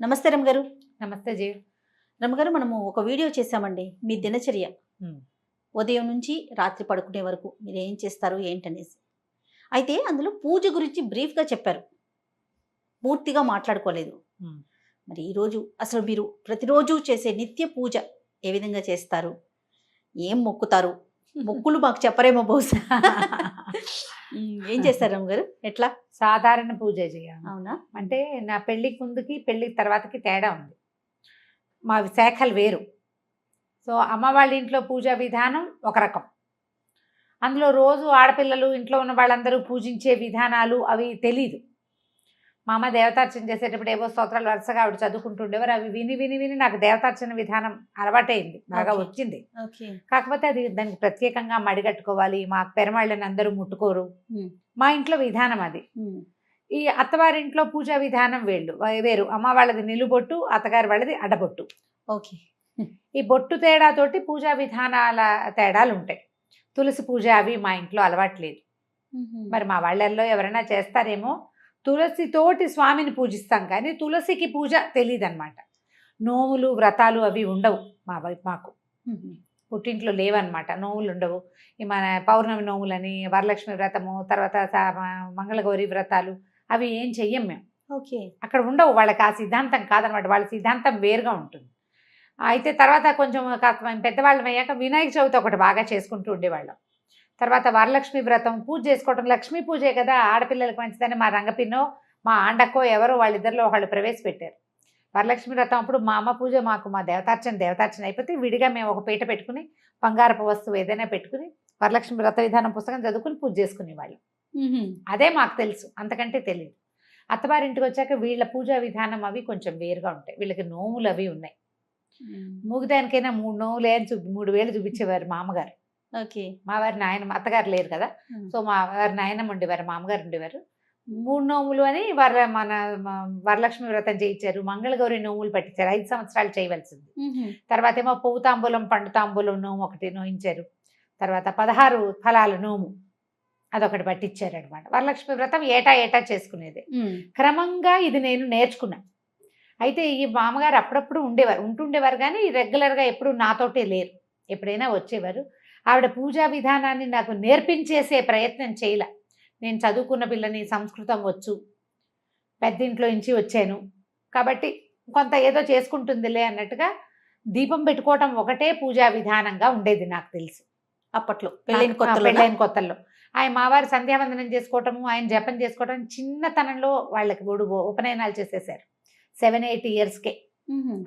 నమస్తే రమగారు. నమస్తే జీ. రమగారు, మనము ఒక వీడియో చేశామండి. మీ దినచర్య ఉదయం నుంచి రాత్రి పడుకునే వరకు మీరు ఏం చేస్తారు ఏంటనేసి. అయితే అందులో పూజ గురించి బ్రీఫ్గా చెప్పారు, పూర్తిగా మాట్లాడుకోలేదు. మరి ఈరోజు అసలు మీరు ప్రతిరోజు చేసే నిత్య పూజ ఏ విధంగా చేస్తారు, ఏం మొక్కుతారు? మొక్కులు మాకు చెప్పరేమో బహుశా. ఏం చేస్తారు రమగారు? ఎట్లా? సాధారణ పూజ చేయాలి. అవునా? అంటే నా పెళ్ళికి ముందుకి పెళ్ళికి తర్వాతకి తేడా ఉంది. మా శాఖలు వేరు. సో అమ్మ వాళ్ళ ఇంట్లో పూజా విధానం ఒక రకం. అందులో రోజు ఆడపిల్లలు ఇంట్లో ఉన్న వాళ్ళందరూ పూజించే విధానాలు అవి తెలీదు. మా అమ్మ దేవతార్చన చేసేటప్పుడు ఏవో స్తోత్రాలు వరుసగా ఆవిడ చదువుకుంటుండేవారు. అవి విని విని విని నాకు దేవతార్చన విధానం అలవాటైంది, బాగా వచ్చింది. కాకపోతే అది దానికి ప్రత్యేకంగా మడిగట్టుకోవాలి, మా పెరమాళ్ళని అందరూ ముట్టుకోరు. మా ఇంట్లో విధానం అది. ఈ అత్తవారింట్లో పూజా విధానం వేరు. అమ్మ వాళ్ళది నిలుబొట్టు, అత్తగారి వాళ్ళది అడబొట్టు. ఓకే. ఈ బొట్టు తేడాతోటి పూజా విధానాల తేడాలు ఉంటాయి. తులసి పూజ అవి మా ఇంట్లో అలవాట్లేదు. మరి మా వాళ్ళల్లో ఎవరైనా చేస్తారేమో. తులసితోటి స్వామిని పూజిస్తాం, కానీ తులసికి పూజ తెలియదు అనమాట. నోములు వ్రతాలు అవి ఉండవు మాకు. పుట్టింట్లో లేవన్నమాట, నోములు ఉండవు. ఈ మన పౌర్ణమి నోములని, వరలక్ష్మి వ్రతము, తర్వాత మంగళగౌరి వ్రతాలు అవి ఏం చెయ్యం మేము. ఓకే. అక్కడ ఉండవు. వాళ్ళకి ఆ సిద్ధాంతం కాదనమాట, వాళ్ళ సిద్ధాంతం వేరుగా ఉంటుంది. అయితే తర్వాత కొంచెం కాస్త మేము పెద్దవాళ్ళం అయ్యాక వినాయక చవితి ఒకటి బాగా చేసుకుంటూ ఉండేవాళ్ళం. తర్వాత వరలక్ష్మి వ్రతం పూజ చేసుకోవటం, లక్ష్మీ పూజే కదా, ఆడపిల్లలకు మంచిదని మా రంగపిన్నో మా ఆండక్కో ఎవరో వాళ్ళిద్దరిలో ఒకళ్ళు ప్రవేశపెట్టారు. వరలక్ష్మి వ్రతం అప్పుడు మా అమ్మ పూజ, మాకు మా దేవతార్చన అయిపోతే విడిగా మేము ఒక పీట పెట్టుకుని బంగారపు వస్తువు ఏదైనా పెట్టుకుని వరలక్ష్మి వ్రత విధానం పుస్తకం చదువుకుని పూజ చేసుకునేవాళ్ళం. అదే మాకు తెలుసు, అంతకంటే తెలియదు. అత్తవారింటికి వచ్చాక వీళ్ళ పూజా విధానం అవి కొంచెం వేరుగా ఉంటాయి. వీళ్ళకి నోములు అవి ఉన్నాయి. మూగిదానికైనా 3 నోములు 3 వేలు చూపించేవారు మా అమ్మగారు. ఓకే. మా వారి నాయనమ్మ, అత్తగారు లేరు కదా, సో మా వారి నాయనమ్మ ఉండేవారు, మా అమ్మగారు ఉండేవారు. 3 నోములు అని వరలక్ష్మి వ్రతం చేయించారు. మంగళగౌరి నోములు పట్టించారు, 5 సంవత్సరాలు చేయవలసింది. తర్వాత ఏమో పువ్వు తాంబూలం పండు తాంబూలం నోము ఒకటి నోయించారు. తర్వాత 16 ఫలాల నోము అదొకటి పట్టించారు అనమాట. వరలక్ష్మి వ్రతం ఏటా చేసుకునేది. క్రమంగా ఇది నేను నేర్చుకున్నా. అయితే ఈ మామగారు అప్పుడప్పుడు ఉంటుండేవారు కానీ రెగ్యులర్గా ఎప్పుడు నాతోటే లేరు, ఎప్పుడైనా వచ్చేవారు. ఆవిడ పూజా విధానాన్ని నాకు నేర్పించేసే ప్రయత్నం చేయలే. నేను చదువుకున్న పిల్లని, సంస్కృతం వచ్చు, పెద్దింట్లో నుంచి వచ్చాను కాబట్టి కొంత ఏదో చేసుకుంటుందిలే అన్నట్టుగా దీపం పెట్టుకోవటం ఒకటే పూజా విధానంగా ఉండేది నాకు తెలుసు అప్పట్లో, పెళ్ళైన కొత్తల్లో. ఆయన మావారు సంధ్యావందనం చేసుకోవటము, ఆయన జపం చేసుకోవటం చిన్నతనంలో వాళ్ళకి ఉపనయనాలు చేసేసారు 7-8 ఇయర్స్కే.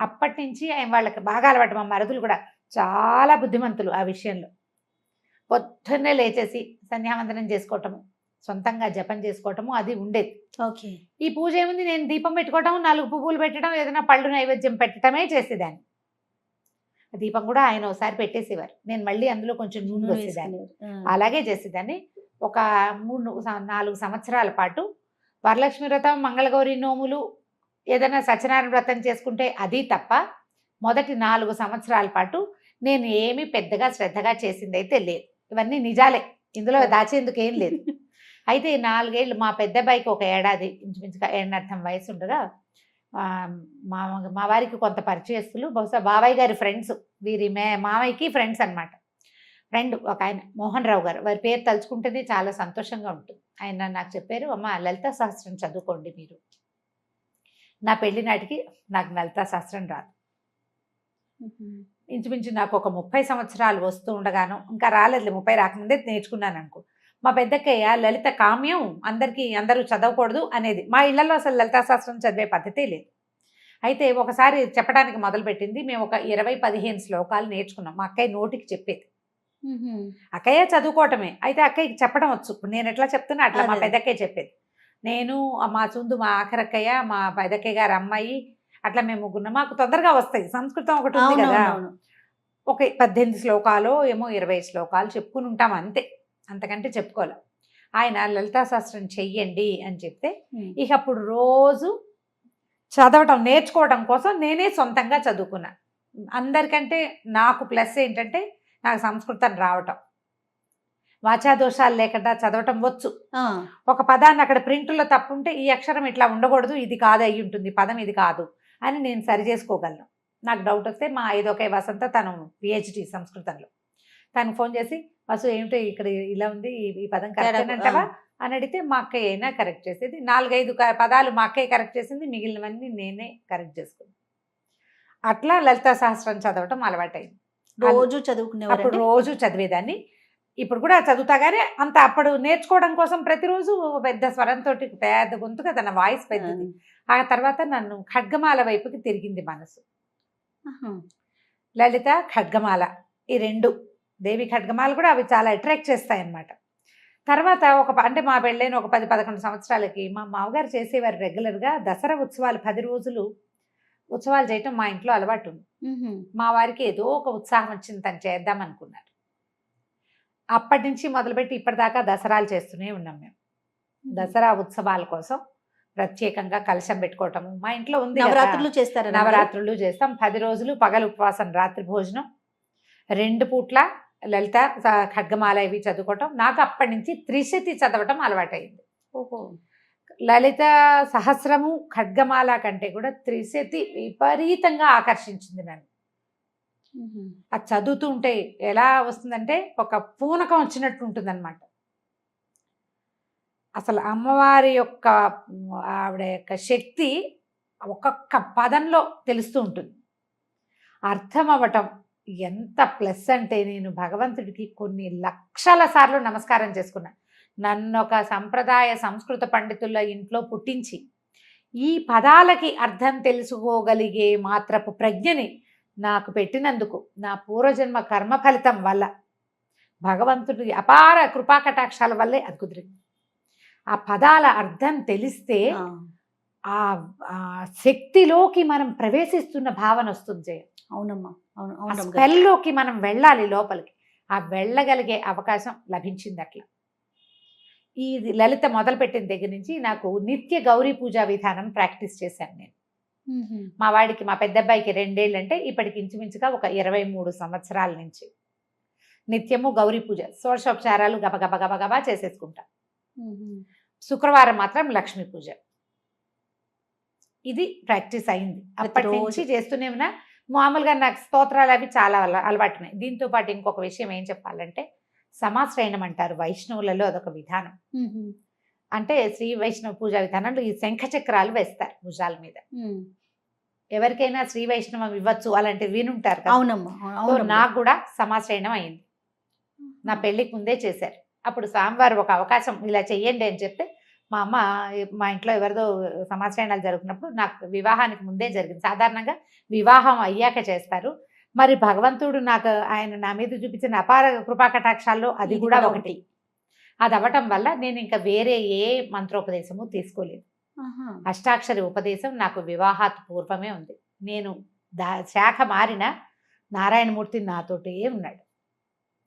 అప్పటి నుంచి ఆయన వాళ్ళకి బాగా అలవాటు. మా మరుదులు కూడా చాలా బుద్ధిమంతులు ఆ విషయంలో. పొద్దున్నే లేచేసి సంధ్యావందనం చేసుకోవటము, సొంతంగా జపం చేసుకోవటము అది ఉండేది. ఓకే. ఈ పూజ ఏముంది, నేను దీపం పెట్టుకోవటం, 4 పువ్వులు పెట్టడం, ఏదైనా పళ్ళు నైవేద్యం పెట్టడమే చేసేదాన్ని. దీపం కూడా ఆయన ఒకసారి పెట్టేసేవారు, నేను మళ్ళీ అందులో కొంచెం నూనె వేసేదాన్ని, అలాగే చేసేదాన్ని. ఒక 3-4 సంవత్సరాల పాటు వరలక్ష్మి వ్రతం, మంగళగౌరి నోములు, ఏదైనా సత్యనారాయణ వ్రతం చేసుకుంటే అది తప్ప మొదటి 4 సంవత్సరాల పాటు నేను ఏమీ పెద్దగా శ్రద్ధగా చేసింది అయితే లేదు. ఇవన్నీ నిజాలే, ఇందులో దాచేందుకు ఏం లేదు. అయితే 4 ఏళ్ళు మా పెద్ద అబ్బాయికి ఒక ఏడాది ఇంచుమించుగా 1.5 వయసు ఉండగా మా వారికి కొంత పరిచయస్తులు, బహుశా బాబాయ్ గారి ఫ్రెండ్స్, వీరి మావయ్యకి ఫ్రెండ్స్ అనమాట. ఫ్రెండ్ ఒక ఆయన మోహన్ రావు గారు, వారి పేరు తలుచుకుంటేనే చాలా సంతోషంగా ఉంటుంది. ఆయన నాకు చెప్పారు, అమ్మ లలితా సహస్రం చదువుకోండి మీరు. నా పెళ్లి నాటికి నాకు లలితా సహస్రం రాదు. ఇంచుమించు నాకు ఒక 30 సంవత్సరాలు వస్తూ ఉండగాను, ఇంకా రాలేదు, 30 రాకముందే నేర్చుకున్నాను అనుకో. మా పెద్దక్కయ్య లలిత కామ్యం, అందరూ చదవకూడదు అనేది. మా ఇళ్లలో అసలు లలితా శాస్త్రం చదివే పద్ధతే లేదు. అయితే ఒకసారి చెప్పడానికి మొదలుపెట్టింది. మేము ఒక 20-15 శ్లోకాలు నేర్చుకున్నాం. మా అక్కయ్య నోటికి చెప్పేది, అక్కయ్య చదువుకోవటమే. అయితే అక్కయ్యకి చెప్పడం వచ్చు. నేను ఎట్లా చెప్తున్నా అట్లా మా పెద్దక్కయ్య చెప్పేది. నేను, మా చుందు, మా ఆఖరక్కయ్య, మా పెద్దక్కయ్య గారు అమ్మాయి, అట్లా మేము ముగ్గురు. మాకు తొందరగా వస్తాయి, సంస్కృతం ఒకటి ఉంది కదా. ఒక 18 శ్లోకాలు ఏమో 20 శ్లోకాలు చెప్పుకుని ఉంటాం అంతే, అంతకంటే చెప్పుకోలే. ఆయన లలితా శాస్త్రం చెయ్యండి అని చెప్తే ఇక అప్పుడు రోజు చదవటం నేర్చుకోవడం కోసం నేనే సొంతంగా చదువుకున్నా. అందరికంటే నాకు ప్లస్ ఏంటంటే నాకు సంస్కృతం రావటం, వాచాదోషాలు లేకుండా చదవటం వచ్చు. ఒక పదాన్ని అక్కడ ప్రింట్లో తప్పుంటే ఈ అక్షరం ఇట్లా ఉండకూడదు, ఇది కాదు అయి ఉంటుంది, పదం ఇది కాదు అని నేను సరి చేసుకోగలను. నాకు డౌట్ వస్తే మా ఐదోకే వసంత తను పిహెచ్డి సంస్కృతంలో, తనకు ఫోన్ చేసి వసు ఏమిటో ఇక్కడ ఇలా ఉంది, ఈ పదం కరెక్ట్ అంటావా అని అడిగితే మా అక్కయ్య అయినా కరెక్ట్ చేసేది. 4-5 పదాలు మా అక్కయ్య కరెక్ట్ చేసింది, మిగిలినవన్నీ నేనే కరెక్ట్ చేసుకున్నాను. అట్లా లలితా సహస్రం చదవటం అలవాటైంది. రోజు అప్పుడు చదువుకునేవారు రోజు చదివేదాన్ని. ఇప్పుడు కూడా చదువుతా కానీ అంత అప్పుడు నేర్చుకోవడం కోసం ప్రతిరోజు పెద్ద స్వరంతో పెద్ద గొంతుగా తన వాయిస్ పెద్దది. ఆ తర్వాత నన్ను ఖడ్గమాల వైపుకి తిరిగింది మనసు. లలిత ఖడ్గమాల ఈ 2 దేవి ఖడ్గమాల కూడా అవి చాలా అట్రాక్ట్ చేస్తాయి అన్నమాట. తర్వాత అంటే మా పెళ్ళైన ఒక 10-11 సంవత్సరాలకి మా మామగారు చేసేవారు రెగ్యులర్గా దసరా ఉత్సవాలు 10 రోజులు ఉత్సవాలు చేయటం మా ఇంట్లో అలవాటు ఉంది. మా వారికి ఏదో ఒక ఉత్సాహం వచ్చింది, తను చేద్దాం అనుకున్నారు. అప్పటి నుంచి మొదలుపెట్టి ఇప్పటిదాకా దసరాలు చేస్తూనే ఉన్నాం మేము. దసరా ఉత్సవాల కోసం ప్రత్యేకంగా కలశం పెట్టుకోవటము మా ఇంట్లో ఉంది. నవరాత్రులు చేస్తారు. నవరాత్రులు చేస్తాం. 10 రోజులు పగలు ఉపవాసం, రాత్రి భోజనం, 2 పూట్ల లలిత ఖడ్గమాల ఇవి చదువుకోవటం. నాకు అప్పటి నుంచి త్రిశతి చదవటం అలవాటైంది. ఓహో. లలిత సహస్రము ఖడ్గమాల కంటే కూడా త్రిశతి విపరీతంగా ఆకర్షించింది నన్ను. అది చదువుతూ ఉంటే ఎలా వస్తుందంటే ఒక పూనకం వచ్చినట్టు ఉంటుంది అనమాట. అసలు అమ్మవారి యొక్క ఆవిడ యొక్క శక్తి ఒక్కొక్క పదంలో తెలుస్తూ ఉంటుంది. అర్థం అవ్వటం ఎంత ప్లస్ అంటే నేను భగవంతుడికి కొన్ని లక్షల సార్లు నమస్కారం చేసుకున్నా. నన్ను ఒక సంప్రదాయ సంస్కృత పండితుల ఇంట్లో పుట్టించి ఈ పదాలకి అర్థం తెలుసుకోగలిగే మాత్రపు ప్రజ్ఞని నాకు పెట్టినందుకు నా పూర్వజన్మ కర్మ ఫలితం వల్ల భగవంతుడి అపార కృపాకటాక్షాల వల్లే అది కుదిరింది. ఆ పదాల అర్థం తెలిస్తే ఆ శక్తిలోకి మనం ప్రవేశిస్తున్న భావన వస్తుంది జయ. అవునమ్మా, అవును. స్పెల్లోకి మనం వెళ్ళాలి లోపలికి. ఆ వెళ్ళగలిగే అవకాశం లభించింది. అట్లా ఈ లలిత మొదలుపెట్టిన దగ్గర నుంచి నాకు నిత్య గౌరీ పూజా విధానం ప్రాక్టీస్ చేశాను నేను. మా వాడికి, మా పెద్ద అబ్బాయికి 2 ఏళ్ళు అంటే ఇప్పటికి ఇంచుమించుగా ఒక 23 సంవత్సరాల నుంచి నిత్యము గౌరీ పూజ షోడశోపచారాలు గబగబ గబగబా చేసేసుకుంటా. శుక్రవారం మాత్రం లక్ష్మీ పూజ. ఇది ప్రాక్టీస్ అయింది. అప్పటి నుంచి చేస్తూనే ఉన్నా. మామూలుగా నాకు స్తోత్రాలు అవి చాలా అలవాటున్నాయి. దీంతో పాటు ఇంకొక విషయం ఏం చెప్పాలంటే సమాశ్రయణం అంటారు వైష్ణవులలో, అదొక విధానం. అంటే శ్రీ వైష్ణవ పూజా విధానంలో ఈ శంఖ చక్రాలు వేస్తారు భుజాల మీద. ఎవరికైనా శ్రీ వైష్ణవం ఇవ్వచ్చు అలాంటివి వినుంటారు కదా. అవునమ్మా. నాకు కూడా సమాశ్రయణం అయింది. నా పెళ్లికి ముందే చేశారు. అప్పుడు స్వామివారు ఒక అవకాశం ఇలా చెయ్యండి అని చెప్తే మా అమ్మ మా ఇంట్లో ఎవరిదో సమాశ్రయణాలు జరుగుతున్నప్పుడు నాకు వివాహానికి ముందే జరిగింది. సాధారణంగా వివాహం అయ్యాక చేస్తారు. మరి భగవంతుడు నాకు ఆయన నా మీద చూపించిన అపార కృపాకటాక్షాల్లో అది కూడా ఒకటి. అది అవ్వటం వల్ల నేను ఇంకా వేరే ఏ మంత్రోపదేశము తీసుకోలేదు. అష్టాక్షరి ఉపదేశం నాకు వివాహాత్ పూర్వమే ఉంది. నేను శాఖ మారిన నారాయణమూర్తి నాతోటే ఉన్నాడు.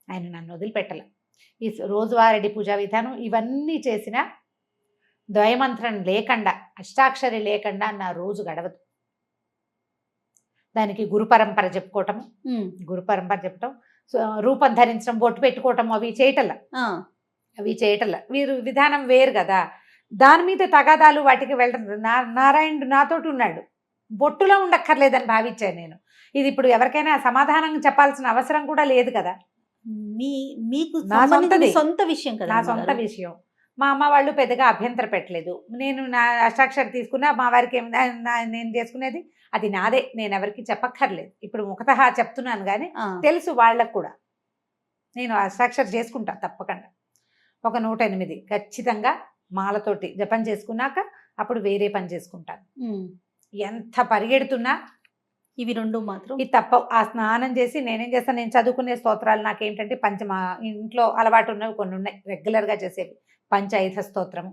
ఆయన నన్ను వదిలిపెట్టలే. ఈ రోజువారీ పూజా విధానం ఇవన్నీ చేసిన ద్వయమంత్రం లేకుండా, అష్టాక్షరి లేకుండా నా రోజు గడవదు. దానికి గురు పరంపర చెప్పుకోవటము, గురు పరంపర చెప్పటం, రూపం ధరించడం, బొట్టు పెట్టుకోవటం అవి చేయటల్లా వీరు విధానం వేరు కదా. దాని మీద తగాదాలు వాటికి వెళ్ళడం. నారాయణుడు నాతోటి ఉన్నాడు, బొట్టులో ఉండక్కర్లేదని భావించాను నేను. ఇది ఇప్పుడు ఎవరికైనా సమాధానం చెప్పాల్సిన అవసరం కూడా లేదు కదా. మీకు నా సొంత విషయం కదా, నా సొంత విషయం. మా అమ్మ వాళ్ళు పెద్దగా అభ్యంతర పెట్టలేదు. నేను నా అష్టాక్షరి తీసుకున్నా మా వారికి నేను చేసుకునేది అది నాదే, నేను ఎవరికి చెప్పక్కర్లేదు. ఇప్పుడు ముఖతహా చెప్తున్నాను కానీ తెలుసు వాళ్ళకు కూడా. నేను అష్టాక్షరి చేసుకుంటా తప్పకుండా. ఒక 108 ఖచ్చితంగా మాలతోటి జపం చేసుకున్నాక అప్పుడు వేరే పని చేసుకుంటాను. ఎంత పరిగెడుతున్నా ఇవి 2 మాత్రం ఇది తప్ప. ఆ స్నానం చేసి నేనేం చేస్తాను, నేను చదువుకునే స్తోత్రాలు నాకేంటంటే మా ఇంట్లో అలవాటు ఉన్నవి కొన్ని ఉన్నాయి రెగ్యులర్గా చేసేవి. పంచాయుధ స్తోత్రము,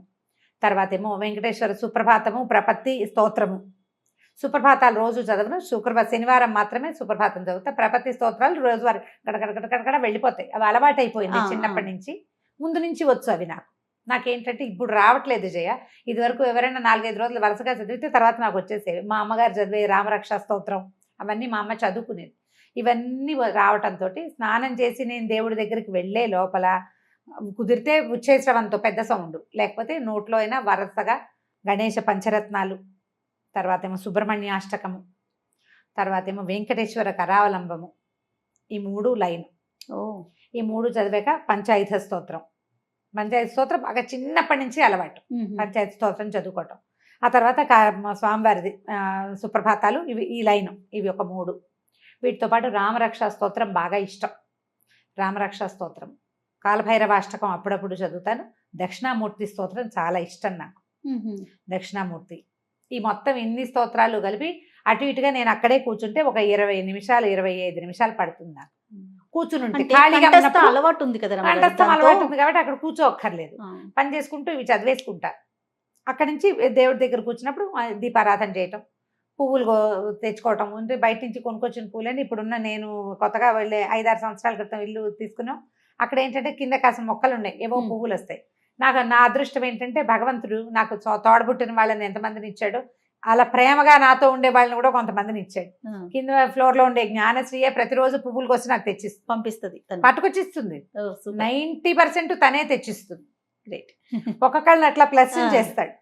తర్వాత ఏమో వెంకటేశ్వర సుప్రభాతము, ప్రపత్తి స్తోత్రము. సుప్రభాతాలు రోజు చదవను, శనివారం మాత్రమే సుప్రభాతం చదువుతా. ప్రపత్తి స్తోత్రాలు రోజువారి గడగడ వెళ్ళిపోతాయి. అవి అలవాటు అయిపోయింది చిన్నప్పటి నుంచి. ముందు నుంచి వచ్చు అవి నాకేంటంటే ఇప్పుడు రావట్లేదు జయ. ఇదివరకు ఎవరైనా 4-5 రోజులు వరుసగా చదివితే తర్వాత నాకు వచ్చేసేవి. మా అమ్మగారు చదివే రామరక్ష స్తోత్రం అవన్నీ మా అమ్మ చదువుకునేది. ఇవన్నీ రావటంతో స్నానం చేసి నేను దేవుడి దగ్గరికి వెళ్ళే లోపల కుదిరితే ఉచ్చేశ్రవంతో పెద్ద సౌండ్, లేకపోతే నోట్లో అయినా వరుసగా గణేష పంచరత్నాలు, తర్వాత ఏమో సుబ్రహ్మణ్యాష్టకము, తర్వాత ఏమో వెంకటేశ్వర కరావలంబము, ఈ 3 లైన్. ఓ ఈ 3 చదివాక పంచాయుధ స్తోత్రం. పంచాయతీ స్తోత్రం బాగా చిన్నప్పటి నుంచి అలవాటు, పంచాయతీ స్తోత్రం చదువుకోవటం. ఆ తర్వాత స్వామివారిది సుప్రభాతాలు, ఇవి ఈ లైను, ఇవి ఒక 3. వీటితో పాటు రామరక్షా స్తోత్రం బాగా ఇష్టం. రామరక్షా స్తోత్రం, కాలభైరవాష్టకం అప్పుడప్పుడు చదువుతాను. దక్షిణామూర్తి స్తోత్రం చాలా ఇష్టం నాకు. దక్షిణామూర్తి, ఈ మొత్తం ఇన్ని స్తోత్రాలు కలిపి అటు ఇటుగా నేను అక్కడే కూర్చుంటే ఒక 20 నిమిషాలు 25 నిమిషాలు పడుతుంది నాకు కూర్చుని. ఖాళీగా అలవాటు ఉంది కదా, కంఠస్థం అలవాటు ఉంది కాబట్టి అక్కడ కూర్చోక్కర్లేదు, పని చేసుకుంటూ ఇవి చదివేసుకుంటా. అక్కడి నుంచి దేవుడి దగ్గర కూర్చున్నప్పుడు దీపారాధన చేయటం, పువ్వులు తెచ్చుకోవటం. అంటే బయట నుంచి కొనుక్కొచ్చిన పువ్వులని ఇప్పుడున్న నేను కొత్తగా వెళ్ళే 5-6 సంవత్సరాల క్రితం ఇల్లు తీసుకున్నాం. అక్కడ ఏంటంటే కింద కాసిన మొక్కలు ఉన్నాయి, ఏవో పువ్వులు వస్తాయి. నా అదృష్టం ఏంటంటే భగవంతుడు నాకు తోడబుట్టిన వాళ్ళని ఎంతమందిని ఇచ్చాడో, అలా ప్రేమగా నాతో ఉండే వాళ్ళని కూడా కొంతమందిని ఇచ్చాడు. కింద ఫ్లోర్ లో ఉండే జ్ఞానశ్రీయే ప్రతిరోజు పువ్వులు కోసం నాకు తెచ్చిస్తుంది, పంపిస్తుంది, పట్టుకొచ్చిస్తుంది. 90% తనే తెచ్చిస్తుంది. గ్రేట్. ఒక్కొక్కళ్ళని అట్లా ప్లస్ చేస్తాడు.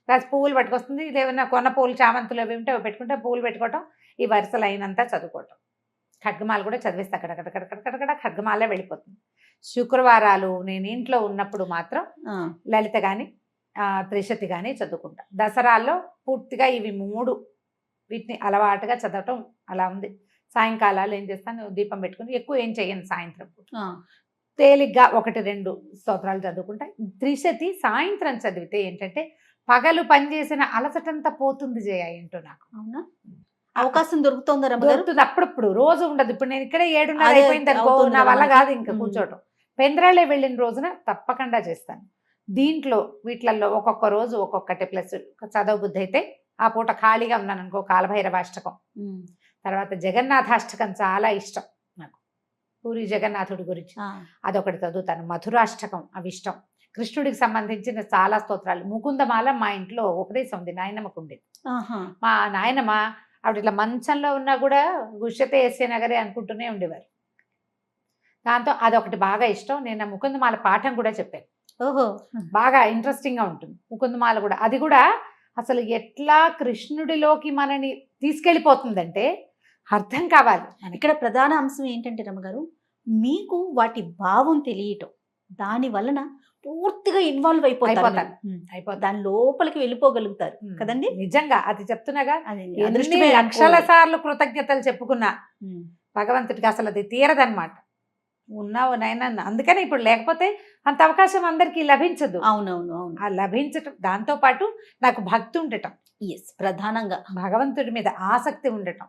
ప్లస్ పువ్వులు పట్టుకొస్తుంది. ఏమైనా కొన్న పువ్వులు, చామంతులు అవి ఉంటే అవి పెట్టుకుంటే పువ్వులు పెట్టుకోవటం, ఈ వరుసలు అయినంతా చదువుకోవటం. ఖడ్గమాల కూడా చదివేస్తే అక్కడక్కడ ఖడ్గమాలే వెళ్ళిపోతుంది. శుక్రవారాలు నేను ఇంట్లో ఉన్నప్పుడు మాత్రం లలిత కానీ త్రిశతి కానీ చదువుకుంటా. దసరాల్లో పూర్తిగా ఇవి 3 వీటిని అలవాటుగా చదవటం అలా ఉంది. సాయంకాలాలు ఏం చేస్తాను, దీపం పెట్టుకుని ఎక్కువ ఏం చెయ్యను. సాయంత్రం తేలిగ్గా 1-2 స్తోత్రాలు చదువుకుంటా. త్రిశతి సాయంత్రం చదివితే ఏంటంటే పగలు పనిచేసిన అలసటంతా పోతుంది జయ. ఏంటో నాకు అవునా అవకాశం దొరుకుతుంది, అప్పుడప్పుడు, రోజు ఉండదు. ఇప్పుడు నేను ఇక్కడే 7:30 అయిపోయింది అనుకో, నా వల్ల కాదు ఇంకా కూర్చోటం. పెంద్రాలే వెళ్ళిన రోజున తప్పకుండా చేస్తాను. దీంట్లో వీటిలలో ఒక్కొక్క రోజు ఒక్కొక్కటి ప్లస్ చదవ బుద్ధి అయితే ఆ పూట ఖాళీగా ఉన్నాను అనుకో, కాలభైరవాష్టకం, తర్వాత జగన్నాథాష్టకం చాలా ఇష్టం నాకు, పూరి జగన్నాథుడి గురించి అదొకటి చదువుతాను. మధురాష్టకం అవి ఇష్టం. కృష్ణుడికి సంబంధించిన చాలా స్తోత్రాలు. ముకుందమాల మా ఇంట్లో ఉపదేశం ఉంది, నాయనమ్మకు ఉండేది. మా నాయనమ్మ ఆవిడ ఇట్లా మంచంలో ఉన్నా కూడా గుష్యతే ఎస్సే నగరే అనుకుంటూనే ఉండేవారు. దాంతో అదొకటి బాగా ఇష్టం. నేను ముకుందమాల పాఠం కూడా చెప్పాను. ఓహో, బాగా ఇంట్రెస్టింగ్ గా ఉంటుంది ముకుందమాల కూడా. అది కూడా అసలు ఎట్లా కృష్ణుడిలోకి మనని తీసుకెళ్ళిపోతుందంటే అర్థం కావాలి. ఇక్కడ ప్రధాన అంశం ఏంటంటే రమ్మగారు, మీకు వాటి భావం తెలియటం, దాని వలన పూర్తిగా ఇన్వాల్వ్ అయిపోతారు, దాని లోపలికి వెళ్ళిపోగలుగుతారు కదండి. నిజంగా అది చెప్తున్నాగా, లక్షల సార్లు కృతజ్ఞతలు చెప్పుకున్నా భగవంతుడికి అసలు అది తీరదనమాట. ఉన్నావు నాయన, అందుకని ఇప్పుడు లేకపోతే అంత అవకాశం అందరికీ లభించదు. అవునవును అవును. ఆ లభించటం, దాంతో పాటు నాకు భక్తి ఉండటం, ప్రధానంగా భగవంతుడి మీద ఆసక్తి ఉండటం.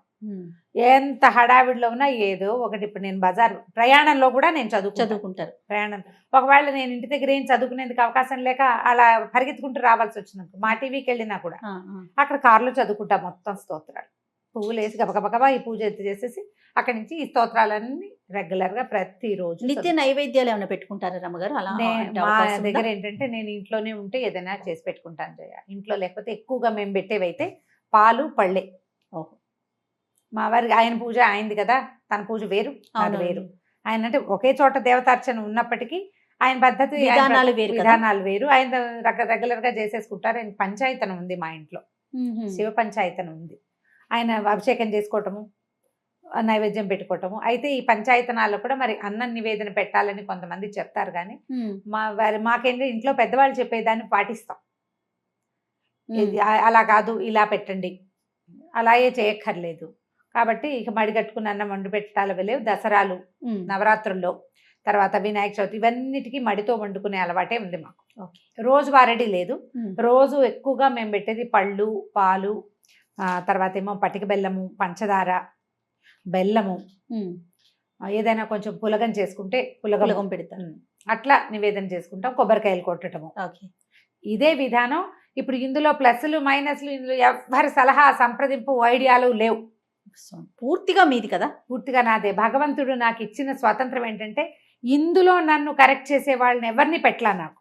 ఎంత హడావిడిలో ఉన్నా ఏదో ఒకటి. ఇప్పుడు నేను బజార్ ప్రయాణంలో కూడా నేను చదువుకుంటారు. ప్రయాణం ఒకవేళ నేను ఇంటి దగ్గర ఏం చదువుకునేందుకు అవకాశం లేక అలా పరిగెత్తుకుంటూ రావాల్సి వచ్చినప్పుడు మా టీవీకి వెళ్ళినా కూడా అక్కడ కారులో చదువుకుంటా మొత్తం స్తోత్రాలు. పువ్వులు వేసి గబగబగబా ఈ పూజ చేసేసి అక్కడి నుంచి ఈ స్తోత్రాలన్నీ రెగ్యులర్ గా ప్రతిరోజు. నిత్య నైవేద్యాలు ఏమైనా పెట్టుకుంటారా రమ్మగారు? అలా మా దగ్గర ఏంటంటే నేను ఇంట్లోనే ఉంటే ఏదైనా చేసి పెట్టుకుంటాను జయ. ఇంట్లో లేకపోతే ఎక్కువగా మేము పెట్టేవైతే పాలు పళ్ళే. ఓహో, మా వారికి ఆయన పూజ అయింది కదా, తన పూజ వేరు అది వేరు. ఆయన అంటే ఒకే చోట దేవతార్చన ఉన్నప్పటికీ ఆయన పద్ధతి విధానాలు వేరు. ఆయన రెగ్యులర్ గా చేసేసుకుంటారు. ఆయన పంచాయతనం ఉంది మా ఇంట్లో, శివ పంచాయతనం ఉంది. ఆయన అభిషేకం చేసుకోవటము, నైవేద్యం పెట్టుకోవటము. అయితే ఈ పంచాయతనాల్లో కూడా మరి అన్నం నివేదన పెట్టాలని కొంతమంది చెప్తారు, కానీ మాకేంటి ఇంట్లో పెద్దవాళ్ళు చెప్పేదాన్ని పాటిస్తాం. అలా కాదు, ఇలా పెట్టండి, అలాగే చేయక్కర్లేదు. కాబట్టి ఇక మడి కట్టుకుని అన్నం వండి పెట్టాలి వెళ్ళేవు. దసరాలు, నవరాత్రుల్లో, తర్వాత వినాయక చవితి, ఇవన్నిటికీ మడితో వండుకునే అలవాటే ఉంది మాకు. రోజు వారడి లేదు. రోజు ఎక్కువగా మేము పెట్టేది పళ్ళు, పాలు, తర్వాత ఏమో పటిక బెల్లము, పంచదార, బెల్లము, ఏదైనా కొంచెం పులగం చేసుకుంటే పులగం పెడతాం, అట్లా నివేదన చేసుకుంటాం. కొబ్బరికాయలు కొట్టడము. ఇదే విధానం. ఇప్పుడు ఇందులో ప్లస్లు మైనస్లు ఇందులో ఎవరి సలహా సంప్రదింపు ఐడియాలు లేవు. పూర్తిగా మీది కదా, పూర్తిగా నాదే. భగవంతుడు నాకు ఇచ్చిన స్వాతంత్రం ఏంటంటే ఇందులో నన్ను కరెక్ట్ చేసే వాళ్ళని ఎవరిని పెట్టలా నాకు.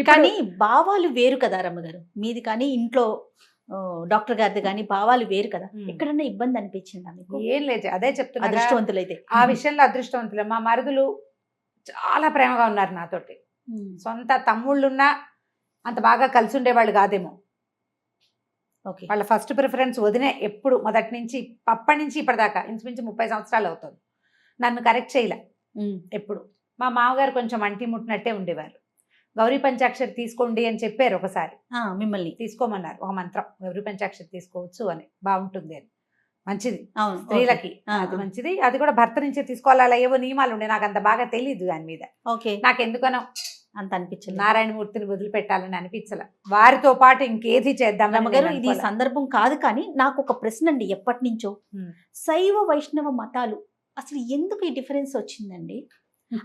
కానీ భావాలు వేరు కదా రమ్మగారు, మీది కానీ ఇంట్లో డాక్టర్ గారిది కానీ భావాలు వేరు కదా. ఎక్కడన్నా ఇబ్బంది అనిపించిందా మీకు? ఏం లేదు, అదే చెప్తున్నా, అదృష్టవంతులైతే ఆ విషయంలో అదృష్టవంతులే. మా మరుదులు చాలా ప్రేమగా ఉన్నారు నాతోటి. సొంత తమ్ముళ్ళున్నా అంత బాగా కలిసి ఉండేవాళ్ళు కాదేమో. ఓకే. వాళ్ళ ఫస్ట్ ప్రిఫరెన్స్ వదినే. ఎప్పుడు మొదటి నుంచి అప్పటి నుంచి ఇప్పటిదాకా ఇంచుమించు 30 సంవత్సరాలు అవుతుంది. నన్ను కరెక్ట్ చేయలే ఎప్పుడు. మా మామగారు కొంచెం అంటి ముట్టినట్టే ఉండేవారు. గౌరీ పంచాక్షరి తీసుకోండి అని చెప్పారు ఒకసారి. మిమ్మల్ని తీసుకోమన్నారు ఒక మంత్రం, గౌరీ పంచాక్షరి తీసుకోవచ్చు అని, బాగుంటుంది అని. మంచిది అవును స్త్రీలకి, అది మంచిది. అది కూడా భర్త నుంచే తీసుకోవాలి. అలా ఏవో నియమాలు ఉండే, నాకు అంత బాగా తెలియదు దాని మీద. ఓకే. నాకు ఎందుకనో అంత అనిపించలేదు. నారాయణమూర్తిని వదిలిపెట్టాలని అనిపించలే. వారితో పాటు ఇంకేది చేద్దాం. రమ్మగారు ఇది సందర్భం కాదు, కానీ నాకు ఒక ప్రశ్న అండి. ఎప్పటి నుంచో శైవ వైష్ణవ మతాలు అసలు ఎందుకు ఈ డిఫరెన్స్ వచ్చిందండి?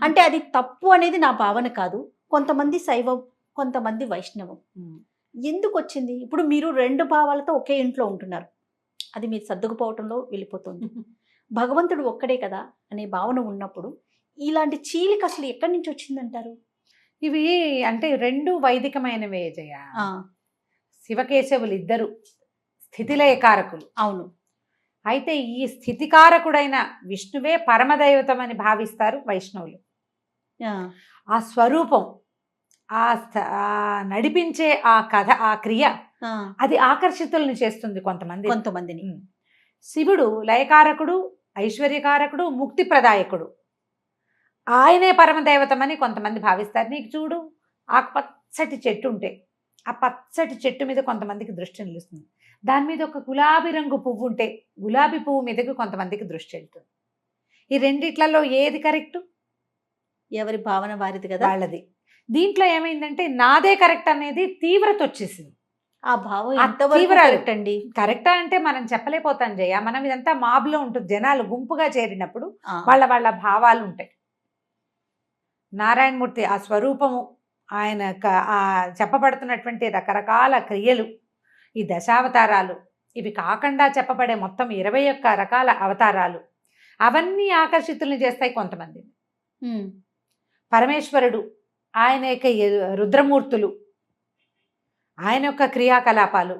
అంటే అది తప్పు అనేది నా భావన కాదు. కొంతమంది శైవం, కొంతమంది వైష్ణవం. ఎందుకు వచ్చింది? ఇప్పుడు మీరు 2 భావాలతో ఒకే ఇంట్లో ఉంటున్నారు, అది మీరు సర్దుకుపోవటంలో వెళ్ళిపోతుంది. భగవంతుడు ఒక్కడే కదా అనే భావన ఉన్నప్పుడు ఇలాంటి చీలిక అసలు ఎక్కడి నుంచి వచ్చిందంటారు? ఇవి అంటే 2 వైదికమైనవే జయ. శివకేశవులు ఇద్దరు స్థితిలయకారకులు. అవును. అయితే ఈ స్థితికారకుడైన విష్ణువే పరమదైవతం అని భావిస్తారు వైష్ణవులు. ఆ స్వరూపం, ఆ నడిపించే ఆ కథ, ఆ క్రియ, అది ఆకర్షితులను చేస్తుంది కొంతమందిని. శివుడు లయకారకుడు, ఐశ్వర్యకారకుడు, ముక్తి ప్రదాయకుడు. ఆయనే పరమదైవతమని కొంతమంది భావిస్తారు. నీకు చూడు, ఆ పచ్చటి చెట్టు ఉంటే ఆ పచ్చటి చెట్టు మీద కొంతమందికి దృష్టి నిలుస్తుంది. దాని మీద ఒక గులాబీ రంగు పువ్వు ఉంటే గులాబీ పువ్వు మీదకి కొంతమందికి దృష్టి వెళ్తుంది. ఈ రెండిట్లలో ఏది కరెక్టు? ఎవరి భావన వారిది కదా, వాళ్ళది. దీంట్లో ఏమైందంటే నాదే కరెక్ట్ అనేది తీవ్రత వచ్చేసింది. ఆ భావం కరెక్ట్ అండి. కరెక్టా అంటే మనం చెప్పలేకపోతాం జయ. మనం ఇదంతా మాబ్లో ఉంటుంది, జనాలు గుంపుగా చేరినప్పుడు వాళ్ళ భావాలు ఉంటాయి. నారాయణమూర్తి ఆ స్వరూపము, ఆయన ఆ చెప్పబడుతున్నటువంటి రకరకాల క్రియలు, ఈ దశావతారాలు, ఇవి కాకుండా చెప్పబడే మొత్తం 21 రకాల అవతారాలు, అవన్నీ ఆకర్షితుల్ని చేస్తాయి కొంతమంది. పరమేశ్వరుడు, ఆయన యొక్క రుద్రమూర్తులు, ఆయన యొక్క క్రియాకలాపాలు,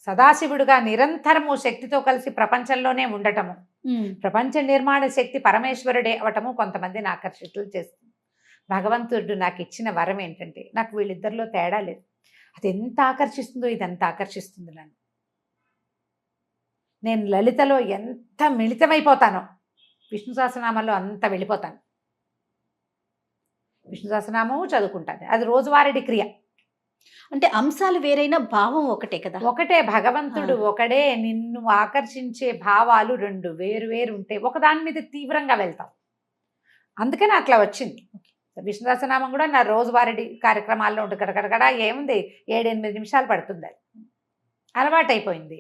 సదాశివుడుగా నిరంతరము శక్తితో కలిసి ప్రపంచంలోనే ఉండటము, ప్రపంచ నిర్మాణ శక్తి పరమేశ్వరుడే అవటము కొంతమందిని ఆకర్షితులు చేస్తుంది. భగవంతుడు నాకు ఇచ్చిన వరం ఏంటంటే, నాకు వీళ్ళిద్దరిలో తేడా లేదు. అది ఎంత ఆకర్షిస్తుందో ఇదంత ఆకర్షిస్తుంది నన్ను. నేను లలితలో ఎంత మిళితమైపోతానో విష్ణు సహస్రనామంలో అంత వెళ్ళిపోతాను. విష్ణు సహస్రనామము చదువుకుంటాను, అది రోజువారీ క్రియ. అంటే అంశాలు వేరైనా భావం ఒకటే కదా. ఒకటే, భగవంతుడు ఒకడే. నిన్ను ఆకర్షించే భావాలు 2 వేరు ఉంటే ఒకదాని మీద తీవ్రంగా వెళ్తాం. అందుకని అట్లా వచ్చింది. విష్ణు సహస్రనామం కూడా నా రోజువారీ కార్యక్రమాల్లో ఉంటుంది. గడగడగడ ఏముంది, 7-8 నిమిషాలు పడుతుంది. అది అలవాటైపోయింది.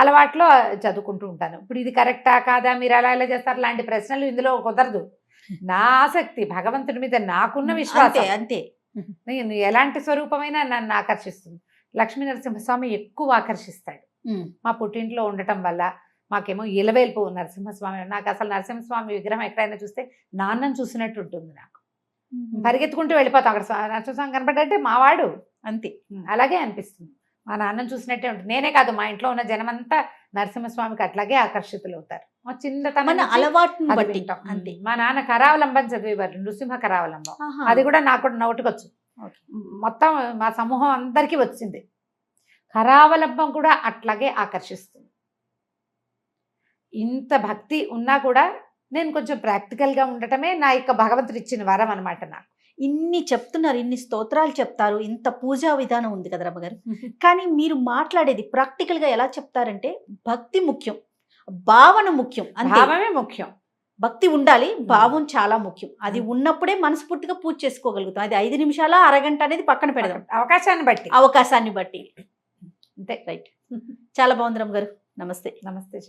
అలవాట్లో చదువుకుంటూ ఉంటాను. ఇప్పుడు ఇది కరెక్టా కాదా, మీరు అలా ఎలా చేస్తారు, లాంటి ప్రశ్నలు ఇందులో కుదరదు. నా ఆసక్తి భగవంతుడి మీద నాకున్న విశ్వాసం అంతే. నేను ఎలాంటి స్వరూపమైనా నన్ను ఆకర్షిస్తుంది. లక్ష్మీ నరసింహస్వామి ఎక్కువ ఆకర్షిస్తాడు. మా పుట్టింట్లో ఉండటం వల్ల మాకేమో ఇలవేల్పు నరసింహస్వామి. నాకు అసలు నరసింహస్వామి విగ్రహం ఎక్కడైనా చూస్తే నాన్నని చూసినట్టు ఉంటుంది. నాకు పరిగెత్తుకుంటూ వెళ్ళిపోతాం. అక్కడ నరసింహస్వామి కనపడ్డంటే మావాడు అంతే, అలాగే అనిపిస్తుంది. మా నాన్నని చూసినట్టే ఉంటుంది. నేనే కాదు, మా ఇంట్లో ఉన్న జనమంతా నరసింహస్వామికి అట్లాగే ఆకర్షితులు అవుతారు. మా చిన్నతనం అలవాటును బట్టి అంతే. మా నాన్న కరావలంబం చదివేవారు, నృసింహ కరావలంబం. అది కూడా నాకు నోటికొచ్చు. మొత్తం మా సమూహం అందరికీ వచ్చింది. కరావలంబం కూడా అట్లాగే ఆకర్షిస్తుంది. ఇంత భక్తి ఉన్నా కూడా నేను కొంచెం ప్రాక్టికల్గా ఉండటమే నా యొక్క భగవంతుడు ఇచ్చిన వరం అనమాట. నాకు ఇన్ని చెప్తున్నారు, ఇన్ని స్తోత్రాలు చెప్తారు, ఇంత పూజా విధానం ఉంది కదా రమ్మగారు. కానీ మీరు మాట్లాడేది ప్రాక్టికల్గా ఎలా చెప్తారంటే, భక్తి ముఖ్యం, భావన ముఖ్యం. భావమే ముఖ్యం. భక్తి ఉండాలి, భావం చాలా ముఖ్యం. అది ఉన్నప్పుడే మనస్ఫూర్తిగా పూజ చేసుకోగలుగుతాం. అది 5 నిమిషాల అరగంట అనేది పక్కన పెడదాం, అవకాశాన్ని బట్టి. అంతే, రైట్. చాలా బాగుంది రమ్మగారు. నమస్తే. నమస్తే.